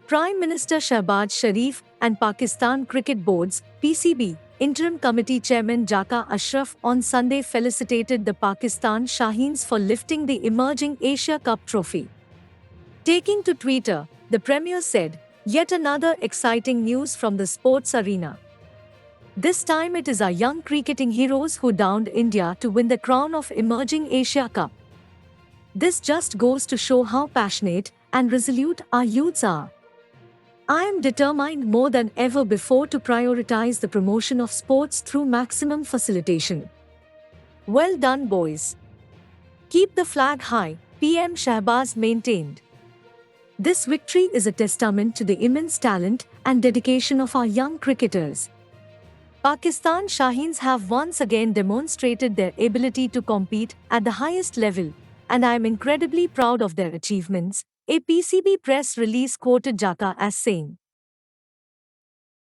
Prime Minister Shehbaz Sharif and Pakistan Cricket Board's (PCB) Interim Committee Chairman Zaka Ashraf on Sunday felicitated the Pakistan Shaheens for lifting the emerging Asia Cup trophy. Taking to Twitter, the Premier said, "Yet another exciting news from the sports arena. This time it is our young cricketing heroes who downed India to win the crown of emerging Asia Cup. This just goes to show how passionate and resolute our youths are. I am determined more than ever before to prioritize the promotion of sports through maximum facilitation. Well done, boys. Keep the flag high," PM Shehbaz maintained. This victory is a testament to the immense talent and dedication of our young cricketers. Pakistan Shaheens have once again demonstrated their ability to compete at the highest level, and I am incredibly proud of their achievements, a PCB press release quoted Zaka as saying.